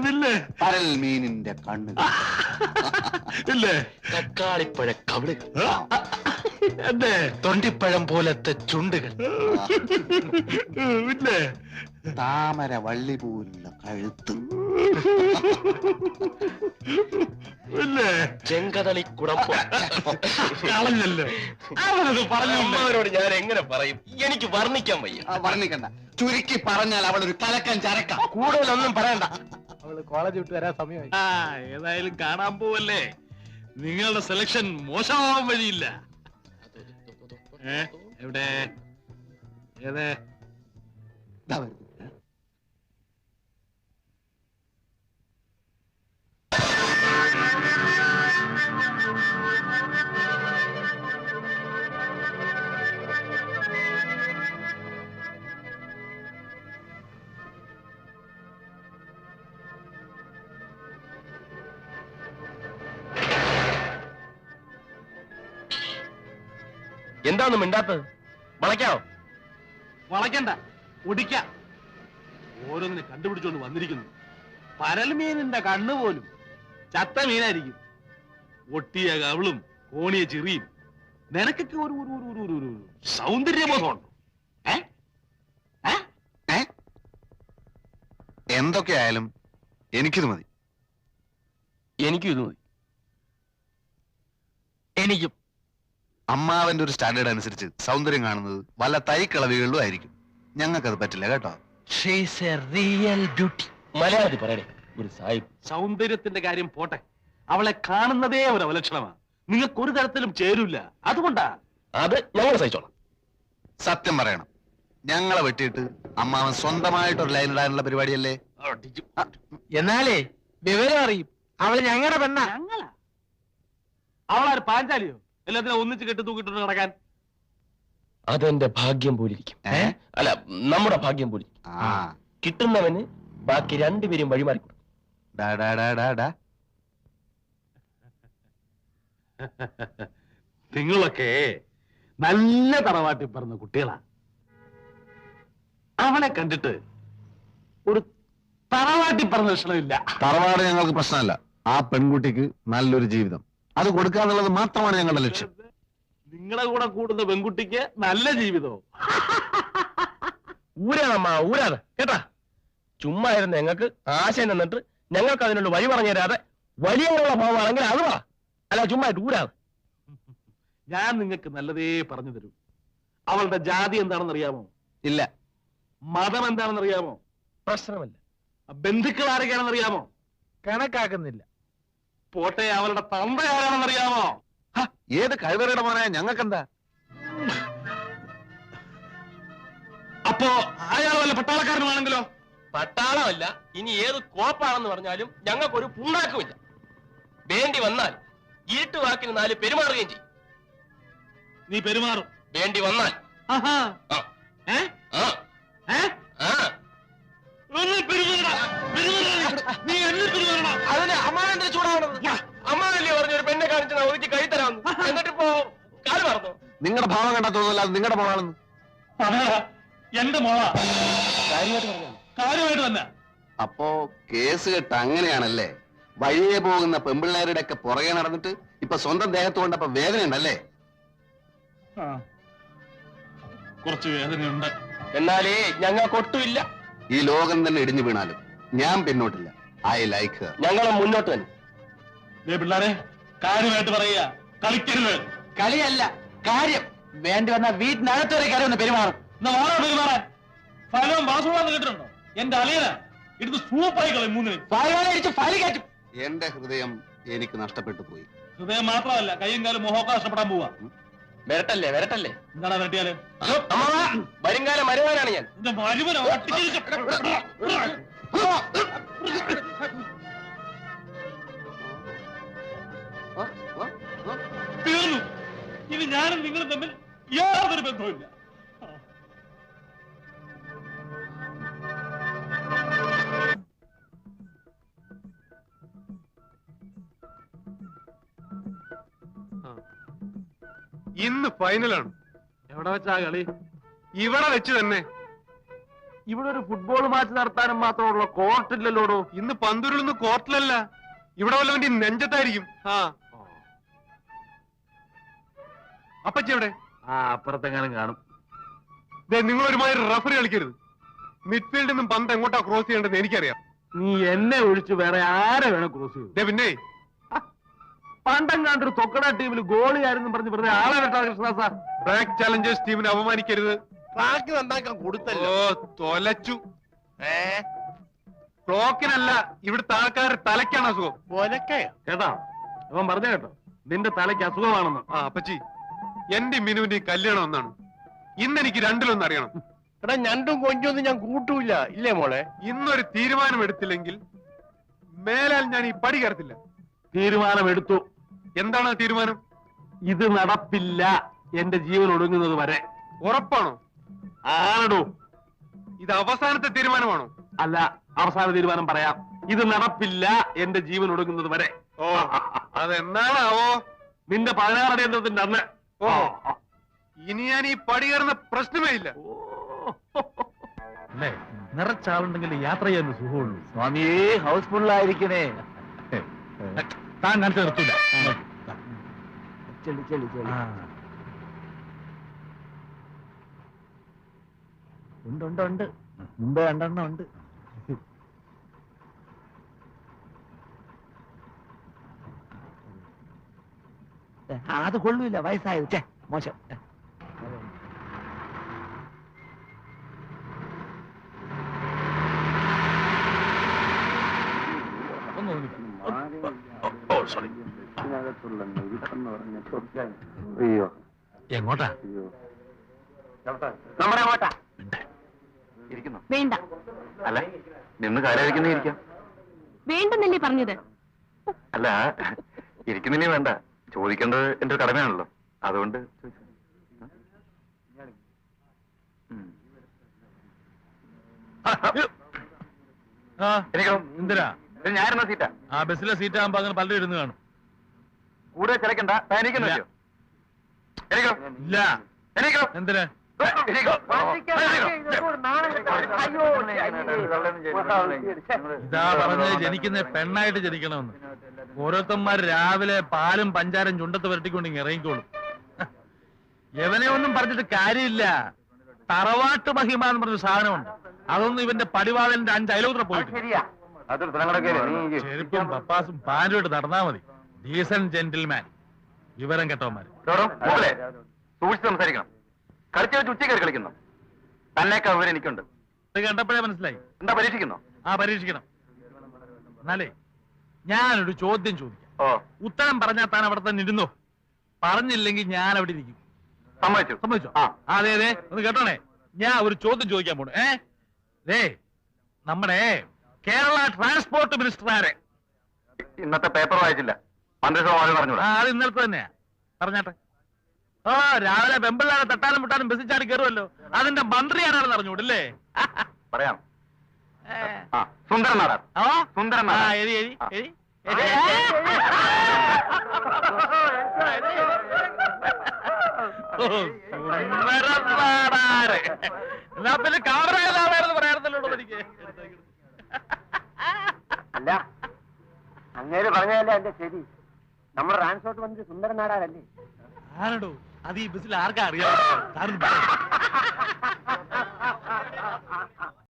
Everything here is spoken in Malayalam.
ഇല്ലേ? പരൽ മീനിന്റെ കണ്ണ് ഇല്ലേ? തക്കാളിപ്പഴ കവിളുകൾ, എന്നെ തൊണ്ടിപ്പഴം പോലത്തെ ചുണ്ടുകൾ, ഇല്ലേ? താമര വള്ളി പോലുള്ള കഴുത്ത്, ഇല്ലേ? ചെങ്കതളി കുടമ്പ്. കളഞ്ഞല്ലോ. അവനത് പറഞ്ഞു. അമ്മവരോട് ഞാൻ എങ്ങനെ പറയും? എനിക്ക് വർണ്ണിക്കാൻ വയ്യ. വർണ്ണിക്കണ്ട. ചുരുക്കി പറഞ്ഞാൽ അവളൊരു കലക്കൻ ചരക്ക. കൂടുതലൊന്നും പറയണ്ട. അവള് കോളേജ് വിട്ട് വരാൻ സമയമായി. ഏതായാലും കാണാൻ പോവല്ലേ. നിങ്ങളുടെ സെലക്ഷൻ മോശമാവാൻ വഴിയില്ല. എവിടെ? ഏതേ? എന്താന്ന് മിണ്ടാത്തത്? വളയ്ക്കാവോ? വളയ്ക്കണ്ട, ഒടിക്കാം. ഓരോന്നിനെ കണ്ടുപിടിച്ചോണ്ട് വന്നിരിക്കുന്നു. പരൽമീനിന്റെ കണ്ണ് പോലും ചത്ത മീനായിരിക്കും. ഒട്ടിയ കവിളും കോണിയ ചെറിയും. നിനക്കൊക്കെ ഒരു സൗന്ദര്യബോധമുണ്ടോ? എന്തൊക്കെയായാലും എനിക്കിത് മതി. എനിക്കും ഇത് മതി. എനിക്കും. അമ്മാവന്റെ ഒരു സ്റ്റാൻഡേർഡ് അനുസരിച്ച് സൗന്ദര്യം കാണുന്നത് വല്ല തൈക്കളവികളിലും ആയിരിക്കും. ഞങ്ങൾക്കത് പറ്റില്ല കേട്ടോ. മലയാളത്തിൽ പറയണേ ഒരു സാഹിബ്. സൗന്ദര്യത്തിന്റെ കാര്യം പോട്ടെ, അവളെ കാണുന്നതേ ഒരു അവലക്ഷണമാണ്. നിങ്ങൾക്ക് ഒരു തരത്തിലും ചേരൂല. അതുകൊണ്ടാ. അത് ഞങ്ങൾ സഹിച്ചോളാം. സത്യം പറയണം, ഞങ്ങളെ വെട്ടിയിട്ട് അമ്മാവൻ സ്വന്തമായിട്ടൊരു ലൈൻ ഇടാനുള്ള പരിപാടിയല്ലേ? എന്നാലേ വിവരം അറിയും. അവള് ഞങ്ങളുടെ പെണ്ണ. അവളാര് പാഞ്ചാലിയോ? എല്ലാത്തിനും ഒന്നിച്ച് കെട്ടി തൂക്കിട്ടുണ്ട് നടക്കാൻ. അതെന്റെ ഭാഗ്യം പോലിരിക്കും. അല്ല, നമ്മുടെ ഭാഗ്യം പോലിരിക്കും. കിട്ടുന്നവന് ബാക്കി രണ്ടുപേരും വഴിമാറിക്കൊടുക്കും. നിങ്ങളൊക്കെ നല്ല തറവാട്ടി പറഞ്ഞ കുട്ടികളാ. അവളെ കണ്ടിട്ട് ഒരു തറവാട്ടി പറഞ്ഞ ലക്ഷണമില്ല. തറവാട് ഞങ്ങൾക്ക് പ്രശ്നമല്ല. ആ പെൺകുട്ടിക്ക് നല്ലൊരു ജീവിതം അത് കൊടുക്കാന്നുള്ളത് മാത്രമാണ് ഞങ്ങളുടെ ലക്ഷ്യം. നിങ്ങളുടെ കൂടെ കൂടുന്ന പെൺകുട്ടിക്ക് നല്ല ജീവിതമോ? ഊരാണമ്മ, ഊരാതെ കേട്ടാ. ചുമ്മാ ഇരുന്ന് ഞങ്ങൾക്ക് ആശയം തന്നിട്ട് ഞങ്ങൾക്ക് അതിനുള്ള വഴി പറഞ്ഞു തരാതെ വലിയുള്ള ഭാവമാണെങ്കിൽ അത് വാ. അല്ല, ചുമ്മാ ഊരാതെ. ഞാൻ നിങ്ങൾക്ക് നല്ലതേ പറഞ്ഞു തരൂ. അവളുടെ ജാതി എന്താണെന്ന് അറിയാമോ? ഇല്ല. മതം എന്താണെന്ന് അറിയാമോ? പ്രശ്നമല്ല. ബന്ധുക്കൾ ആരൊക്കെയാണെന്ന് അറിയാമോ? കണക്കാക്കുന്നില്ല. പോട്ടെ, അവളുടെ തന്ത ആരാണെന്ന് അറിയാമോ? ഏത് കഴിവറയുടെ മോനെ ഞങ്ങൾക്കെന്താ? അപ്പോ അയാൾ വല്ല പട്ടാളക്കാരനുമാണെങ്കിലോ? പട്ടാളമല്ല, ഇനി ഏത് കോപ്പാണെന്ന് പറഞ്ഞാലും ഞങ്ങൾക്കൊരു പുണ്ണാക്കുമില്ല. വേണ്ടി വന്നാൽ ഇരുട്ടുവാക്കിന് 4 പെരുമാറുകയും ചെയ്യും. നീ പെരുമാറും? വേണ്ടി വന്നാൽ. അതിന് അമ്മാവന്റെ ചൂടാവണത്. അമ്മാവല്ലേ പറഞ്ഞു ഒരു പെണ്ണെ കാണിച്ച് ഒതുക്കി കൈ തരാമെന്ന്. എന്നിട്ടിപ്പോ കാല് മറന്നു. നിങ്ങളുടെ ഭാവം കണ്ടാ തോന്നുന്നില്ല അത് നിങ്ങളുടെ മോളാണെന്ന്. എന്റെ മോളാ. കാര്യമായിട്ട് തന്നെ. അപ്പോ കേസ് കെട്ട് അങ്ങനെയാണല്ലേ? വഴിയെ പോകുന്ന പെമ്പിള്ളേരുടെ ഒക്കെ പുറകെ നടന്നിട്ട് ഇപ്പൊ സ്വന്തം ദേഹത്ത് കൊണ്ടപ്പോ വേദന ഉണ്ടല്ലേ? കുറച്ച് വേദനയുണ്ട്. എന്നാലേ ഞങ്ങൾക്കൊട്ടുമില്ല. ഈ ലോകം തന്നെ ഇടിഞ്ഞു വീണാലും ഞാൻ പിന്നോട്ടില്ല. I like her. ഞങ്ങളും മുന്നോട്ട് തന്നെ. പിള്ളേരെ, കാര്യമായിട്ട് പറയുക, കളിക്കരുത്. കളിയല്ല, കാര്യം. വേണ്ടി വന്ന വീട്ടിനകത്ത് വരെ കയറി ഒന്ന് പെരുമാറും. പെരുമാറാൻ ഫലവും വാസുവാന്ന് കേട്ടിട്ടുണ്ടോ? എന്റെ അളിയന എടുത്ത് സൂപ്പായി കളയും. 3 ഫയൽ കയറ്റും. എന്റെ ഹൃദയം എനിക്ക് നഷ്ടപ്പെട്ടു പോയി. ഹൃദയം മാത്രമല്ല, കയ്യും കാലം മുഖമൊക്കെ നഷ്ടപ്പെടാൻ പോവാ. വരട്ടല്ലേ വരട്ടല്ലേ. എന്താണ് വരട്ടിയാല്? വരുംകാലം മരുവാനാണ് ഞാൻ. എന്റെ മരുമനോ? തീർന്നു. ഇനി ഞാനും നിങ്ങളും തമ്മിൽ യാതൊരു ബന്ധവുമില്ല. ഇന്ന് ഫൈനലാണ്. എവിടെ വെച്ചാ കളി? ഇവിടെ വെച്ച് തന്നെ. ഇവിടെ ഒരു ഫുട്ബോൾ മാച്ച് നടത്താനും മാത്രമുള്ള കോർട്ടില്ലല്ലോടോ. ഇന്ന് പന്തുരുളുന്ന കോർട്ടിലല്ല, ഇവിടെ വല്ലവന്റെ നെഞ്ചത്തായിരിക്കും. ആ അപ്പച്ചി എവിടെ? ആ അപ്പുറത്തെങ്ങാനും കാണും. നിങ്ങൾ ഒരുമാതിരി റഫറി കളിക്കരുത്. മിഡ്ഫീൽഡിൽ നിന്നും പന്ത് എങ്ങോട്ടാ ക്രോസ് ചെയ്യേണ്ടത് എനിക്കറിയാം. നീ എന്നെ ഒഴിച്ച് വേറെ ആരെ വേണം ക്രോസ് ചെയ്യും? പിന്നെ പണ്ടെങ്ങാണ്ടൊരു തൊക്കട ടീമിൽ ഗോളിയായിരുന്നു പറഞ്ഞ് വെറുതെ ആളെ കേട്ടോ കൃഷ്ണ സാർ. ബ്ലാക്ക് ചാലഞ്ചേഴ്സ് ടീമിനെ അപമാനിക്കരുത്. ട്രാക്ക് നന്നാക്കാൻ കൊടുത്തല്ലോ. ഓ തൊലച്ചു. ക്ലോക്കിനല്ല, ഇവിടുത്തെ ആൾക്കാരുടെ തലയ്ക്കാണ് അസുഖം. കേട്ടോ അവൻ പറഞ്ഞ കേട്ടോ, നിന്റെ തലയ്ക്ക് അസുഖമാണെന്ന്. ആ അപ്പച്ചി, എന്റെ മിനുവിന്റെ കല്യാണം ഒന്നാണ്. ഇന്നെനിക്ക് രണ്ടിലൊന്നും അറിയണം. എടാ ഞണ്ടും കൊഞ്ചൊന്നും ഞാൻ കൂട്ടൂല, ഇല്ലേ മോളെ? ഇന്നൊരു തീരുമാനം എടുത്തില്ലെങ്കിൽ മേലാൽ ഞാൻ ഈ പടി കയറത്തില്ല. തീരുമാനമെടുത്തു. എന്താണ് ആ തീരുമാനം? ഇത് നടപ്പില്ല എന്റെ ജീവൻ ഒടുങ്ങുന്നത് വരെ. ഉറപ്പാണോ? ആണോ? ഇത് അവസാനത്തെ തീരുമാനമാണോ? അല്ല, അവസാന തീരുമാനം പറയാം. ഇത് നടപ്പില്ല എന്റെ ജീവൻ ഒടുങ്ങുന്നത് വരെ. ഓ അതെന്നാണാവോ? നിന്റെ 16 അടിയന്തരത്തിന്റെ അന്ന്. ഓ ഇനി ഞാൻ ഈ പടി കയറുന്ന പ്രശ്നമേ ഇല്ല. അല്ലേ, നിറച്ചാളുണ്ടെങ്കിൽ യാത്ര ചെയ്യാൻ സുഖമുള്ളൂ. സ്വാമിയേ, ഹൗസ്ഫുള്ളായിരിക്കണേ. താൻ കാണിച്ച് നിർത്തൂല. ചെല്ലി ചെല്ലി ചെല്ലി. ഉണ്ട് ഉണ്ട് ഉണ്ട്, മുമ്പേ 2 എണ്ണം ഉണ്ട്. അത് കൊള്ളൂല, വയസ്സായത്. ചേ മോശം. എങ്ങോട്ടാ? നമ്മുടെ അങ്ങോട്ടാ ഇരിക്കുന്നു. വേണ്ട അല്ല, നിന്ന് കാലായിരിക്കുന്നേ ഇരിക്കാം. വേണ്ടെന്നല്ലേ പറഞ്ഞത്? അല്ല, ഇരിക്കുന്നില്ലേ വേണ്ട, ചോദിക്കേണ്ടത് എന്റെ ഒരു കടമയാണല്ലോ, അതുകൊണ്ട് എനിക്കോ എന്തിനാ? ഞാനെന്ന സീറ്റാ. ആ ബസ്സിലെ സീറ്റ് ആകുമ്പോ അങ്ങനെ പലരും ഇരുന്ന് കാണും. കൂടെ ചിലക്കണ്ട. എനിക്കോ എനിക്കോ ഇല്ല. എനിക്കോ എന്തിനാ? ഇതാ പറഞ്ഞത്, ജനിക്കുന്ന പെണ്ണായിട്ട് ജനിക്കണമെന്ന്. ഓരോരുത്തന്മാർ രാവിലെ പാലും പഞ്ചാരം ചുണ്ടത്ത് വരട്ടിക്കൊണ്ട് ഇറങ്ങിക്കോളും. എവനെ ഒന്നും പറഞ്ഞിട്ട് കാര്യമില്ല. തറവാട്ട് മഹിമ എന്ന് പറഞ്ഞൊരു സാധനമുണ്ട്. അതൊന്നും ഇവന്റെ പടിവാളന്റെ 5 അയലോത്ര പോയിട്ട്. ചെരുപ്പും പപ്പാസും പാൻറ്റുമായിട്ട് നടന്നാ മതി. ഡീസന്റ് ജെന്റിൽമാൻ, വിവരം കെട്ടവന്മാര്. സൂക്ഷിച്ച് സംസാരിക്കണം. കളിച്ചു വെച്ച് ഉച്ചക്കറി കളിക്കുന്നു. തന്നേക്കാൾ വിവരം എനിക്കുണ്ട്. ഇത് കണ്ടപ്പോഴേ മനസ്സിലായി. എന്താ പരീക്ഷിക്കുന്നോ? ആ പരീക്ഷിക്കണം. എന്നാലേ ഞാനൊരു ചോദ്യം ചോദിക്കാം. ഓ ഉത്തരം പറഞ്ഞാൽ താൻ അവിടെ തന്നെ ഇരുന്നോ? പറഞ്ഞില്ലെങ്കിൽ ഞാൻ അവിടെ ഇരിക്കും. സമ്മതിച്ചു. സമ്മതിച്ചോ? ആ അതെ അതെ, ഒന്ന് കേട്ടോണേ. ഞാൻ ഒരു ചോദ്യം ചോദിക്കാൻ പോണു. നമ്മുടെ കേരള ട്രാൻസ്പോർട്ട് മിനിസ്റ്റർ ആരെ? ഇന്നത്തെ പേപ്പർ വായിച്ചില്ല. മന്ത്രിസഭ പറഞ്ഞൂടാ. അത് ഇന്നലത്തെ തന്നെയാ. പറഞ്ഞാട്ടെ. രാവിലെ പെമ്പിള്ളാരെ തട്ടാനും മുട്ടാനും ബസ്സിൽ ചാടി കയറുമല്ലോ, അതിന്റെ മന്ത്രി ആരാണെന്ന് അറിഞ്ഞൂടല്ലേ? പറയാം. സുന്ദരൻ നാടാർ. സുന്ദരൻ നാടാർ. എരി എരി എരി. എന്നാ പിന്നെ കാമറയിലാവായിരുന്നു പറയാറുന്നല്ലോ എനിക്ക്. അല്ല, അങ്ങേര് പറഞ്ഞതല്ലേ എന്റെ ശരി. നമ്മുടെ ട്രാൻസ്പോർട്ട് മന്ത്രി സുന്ദരൻ നാടാരല്ലേ? ആരടോ അത്? ഈ ബസ്സിൽ ആർക്കാ അറിയാം?